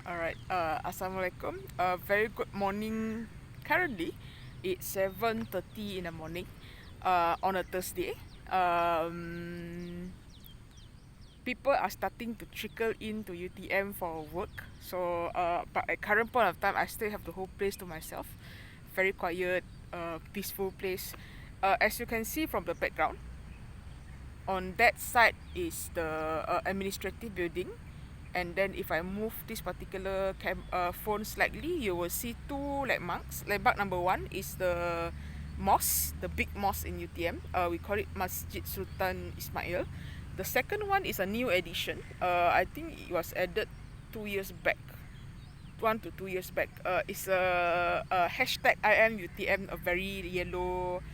Alright, Assalamualaikum. Very good morning. Currently, it's 7:30 in the morning on a Thursday. Um, People are starting to trickle into UTM for work. But at current point of time, I still have the whole place to myself. Very quiet, peaceful place. As you can see from the background, on that side is the administrative building, and then if I move this particular phone slightly, you will see two landmarks. Landmark number one is the mosque, the big mosque in UTM. We call it Masjid Sultan Ismail. The second one is a new addition. I think it was added 2 years back, 1 to 2 years back. It's a hashtag IMUTM, a very yellow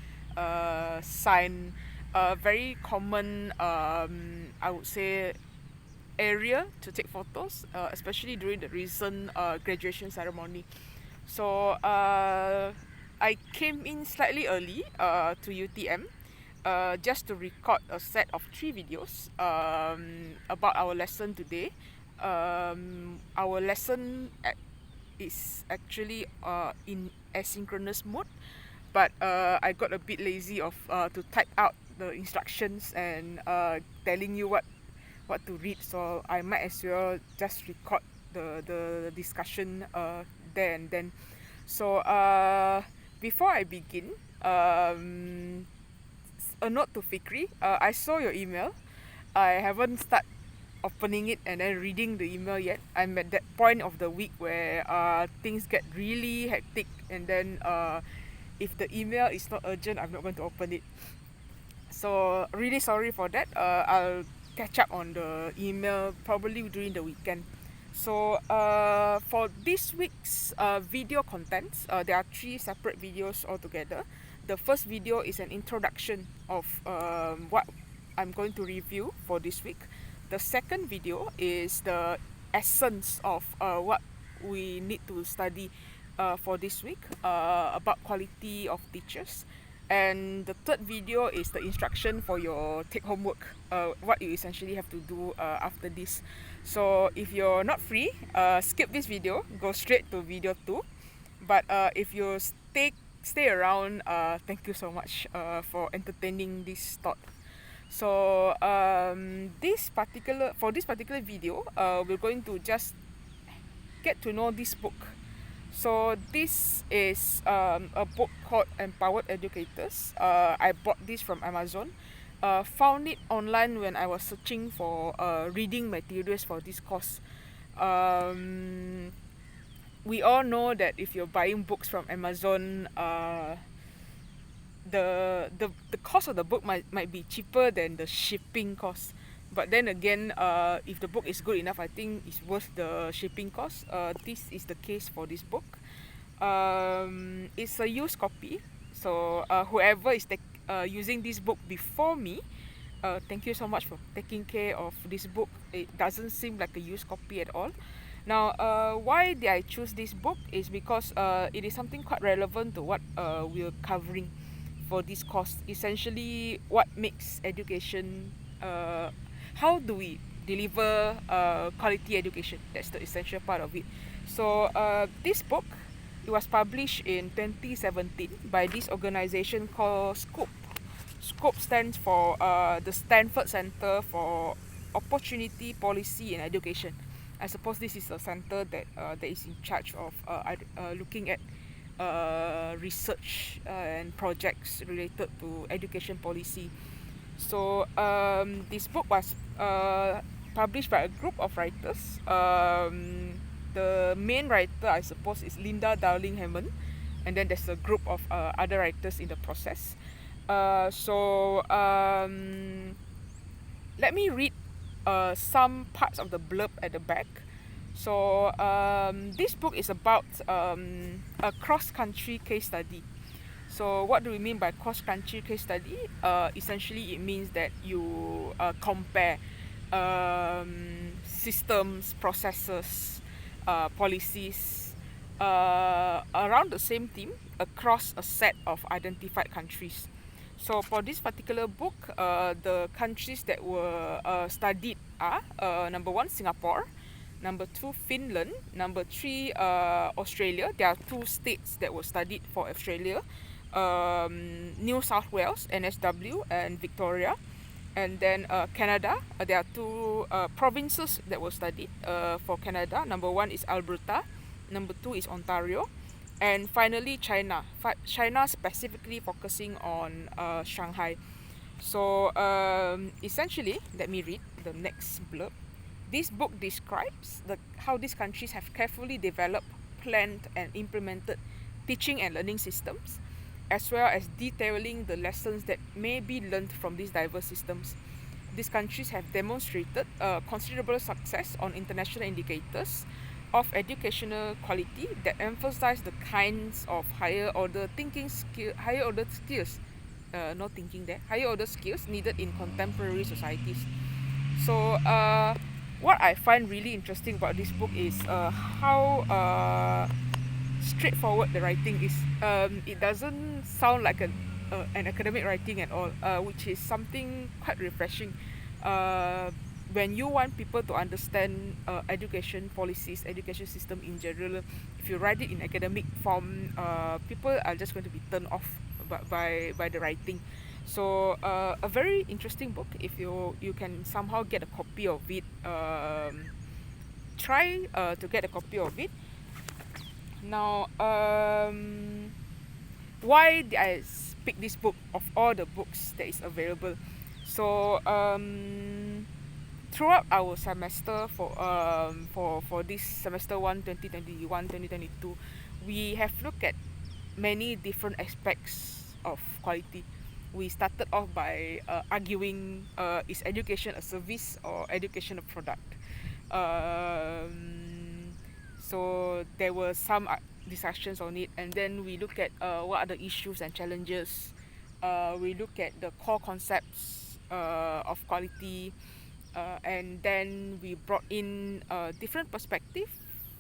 sign, a very common, I would say, area to take photos, especially during the recent graduation ceremony. So I came in slightly early to UTM just to record a set of 3 videos about our lesson today. Our lesson is actually in asynchronous mode, but I got a bit lazy of to type out the instructions and telling you what to read, so I might as well just record the discussion there and then. So before I begin, a note to Fikri. I saw your email. I haven't started opening it and then reading the email yet. I'm at that point of the week where things get really hectic, and then if the email is not urgent, I'm not going to open it. So really sorry for that. I'll catch up on the email probably during the weekend. So for this week's video contents, there are 3 separate videos altogether. The first video is an introduction of what I'm going to review for this week. The second video is the essence of what we need to study for this week, about quality of teachers. And the third video is the instruction for your take-home work, what you essentially have to do after this. So if you're not free, skip this video, go straight to video 2. But if you stay around, thank you so much for entertaining this thought. So for this particular video, we're going to just get to know this book. So this is a book called Empowered Educators. I bought this from Amazon. Found it online when I was searching for reading materials for this course. We all know that if you're buying books from Amazon, the cost of the book might be cheaper than the shipping cost. But then again, if the book is good enough, I think it's worth the shipping cost. This is the case for this book. It's a used copy, so whoever is using this book before me, thank you so much for taking care of this book. It doesn't seem like a used copy at all. Now, why did I choose this book is because it is something quite relevant to what we're covering for this course. Essentially, what makes education, how do we deliver quality education? That's the essential part of it. So this book, it was published in 2017 by this organization called SCOPE. SCOPE stands for the Stanford Center for Opportunity Policy in Education. I suppose this is a center that is in charge of looking at research and projects related to education policy. So this book was published by a group of writers. The main writer, I suppose, is Linda Darling Hammond, and then there's a group of other writers in the process. Let me read some parts of the blurb at the back. So this book is about a cross-country case study. So what do we mean by cross-country case study? Essentially, it means that you compare systems, processes, policies around the same theme across a set of identified countries. So for this particular book, the countries that were studied are number 1, Singapore, Number 2, Finland. Number 3, Australia. There are 2 states that were studied for Australia, New South Wales, NSW, and Victoria. And then Canada, there are 2 provinces that were studied for Canada. Number 1 is Alberta, number 2 is Ontario, and finally China. China specifically focusing on Shanghai. So essentially, let me read the next blurb. This book describes how these countries have carefully developed, planned, and implemented teaching and learning systems, as well as detailing the lessons that may be learned from these diverse systems. These countries have demonstrated considerable success on international indicators of educational quality that emphasize the kinds of higher order skills, higher order skills needed in contemporary societies. So, what I find really interesting about this book is how straightforward the writing is. It doesn't sound like an academic writing at all, which is something quite refreshing. When you want people to understand education policies, education system in general, if you write it in academic form, people are just going to be turned off by the writing. So a very interesting book. If you can somehow get a copy of it, try to get a copy of it. Now, why did I pick this book of all the books that is available? So throughout our semester for this semester 1 2021 2022, we have looked at many different aspects of quality. We started off by arguing, is education a service or education a product? So there were some discussions on it, and then we look at what are the issues and challenges. We look at the core concepts of quality, and then we brought in a different perspective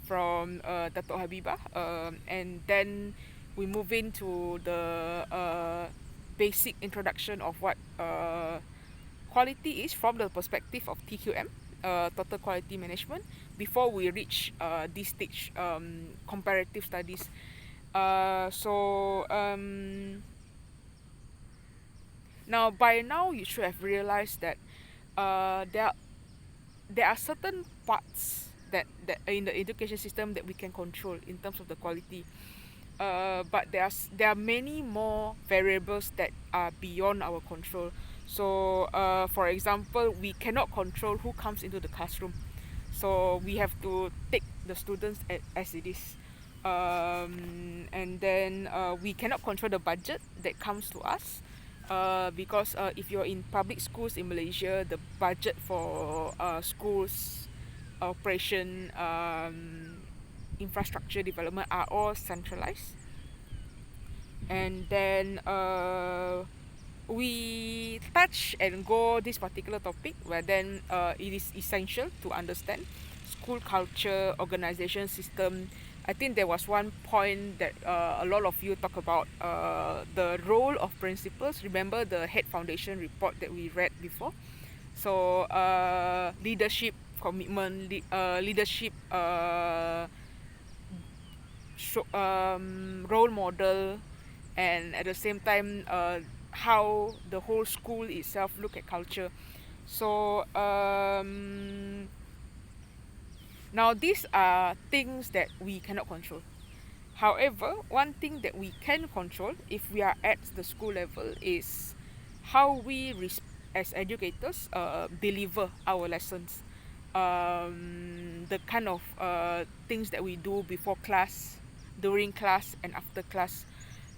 from Dato' Habibah, and then we move into the basic introduction of what quality is from the perspective of TQM, total quality management, before we reach this stage, comparative studies. Now by now you should have realized that there are certain parts that in the education system that we can control in terms of the quality, but there are many more variables that are beyond our control. So for example, we cannot control who comes into the classroom, so we have to take the students as it is. And then we cannot control the budget that comes to us, because if you're in public schools in Malaysia, the budget for schools operation, infrastructure development are all centralized. And then we touch and go this particular topic where then it is essential to understand school culture, organization system. I think there was one point that a lot of you talk about, the role of principals. Remember the Head Foundation report that we read before? So leadership, commitment, leadership, role model, and at the same time how the whole school itself look at culture. So now these are things that we cannot control. However, one thing that we can control if we are at the school level is how we as educators deliver our lessons, the kind of things that we do before class, during class, and after class.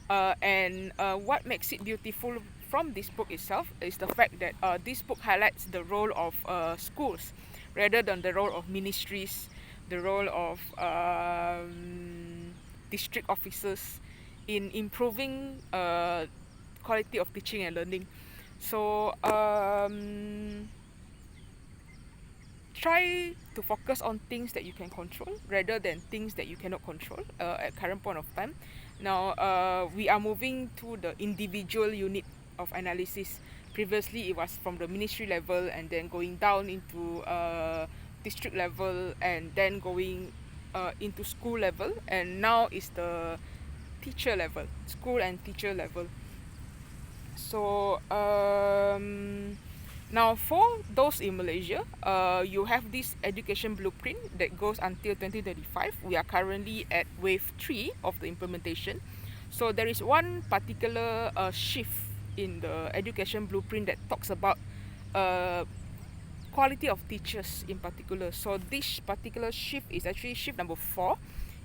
And what makes it beautiful from this book itself is the fact that this book highlights the role of schools rather than the role of ministries, the role of district officers in improving quality of teaching and learning. So try to focus on things that you can control rather than things that you cannot control at current point of time. Now we are moving to the individual unit of analysis. Previously it was from the ministry level and then going down into district level, and then going into school level, and now is the teacher level, school and teacher level. So now for those in Malaysia, you have this education blueprint that goes until 2025. We are currently at wave 3 of the implementation. So there is one particular shift in the education blueprint that talks about uh, quality of teachers in particular. So this particular shift is actually shift number 4.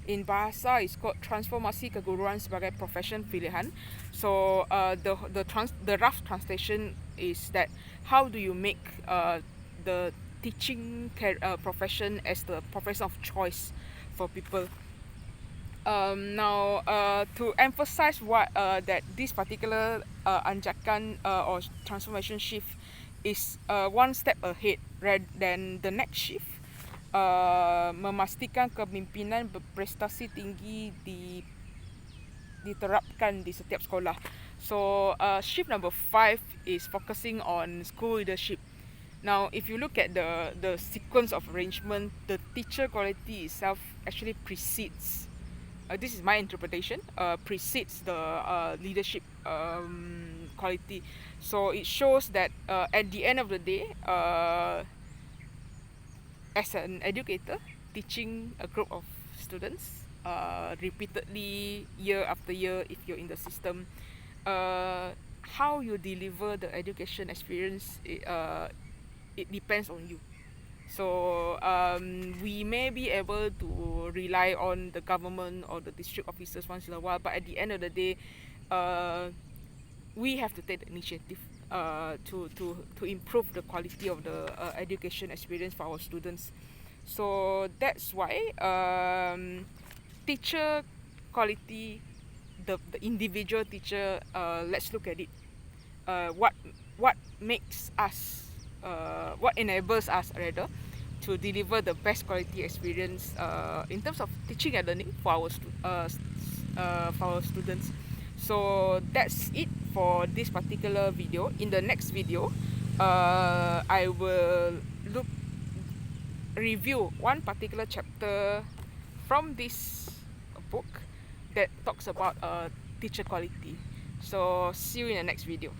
In bahasa it's called transformasi keguruan sebagai profession pilihan. So the rough translation is that how do you make the teaching profession as the profession of choice for people. Now to emphasize what that this particular anjakan or transformation shift is one step ahead rather than the next shift. Memastikan kepimpinan berprestasi tinggi diterapkan di setiap sekolah. So shift number 5 is focusing on school leadership. Now if you look at the sequence of arrangement, the teacher quality itself actually precedes, this is my interpretation, precedes the leadership quality. So it shows that at the end of the day, as an educator teaching a group of students repeatedly year after year, if you're in the system, how you deliver the education experience, it depends on you. So we may be able to rely on the government or the district officers once in a while, but at the end of the day, we have to take the initiative to improve the quality of the education experience for our students. So that's why teacher quality, the individual teacher, let's look at it. What makes us, what enables us rather to deliver the best quality experience in terms of teaching and learning for our students. So that's it for this particular video. In the next video, I will review one particular chapter from this book that talks about teacher quality. So see you in the next video.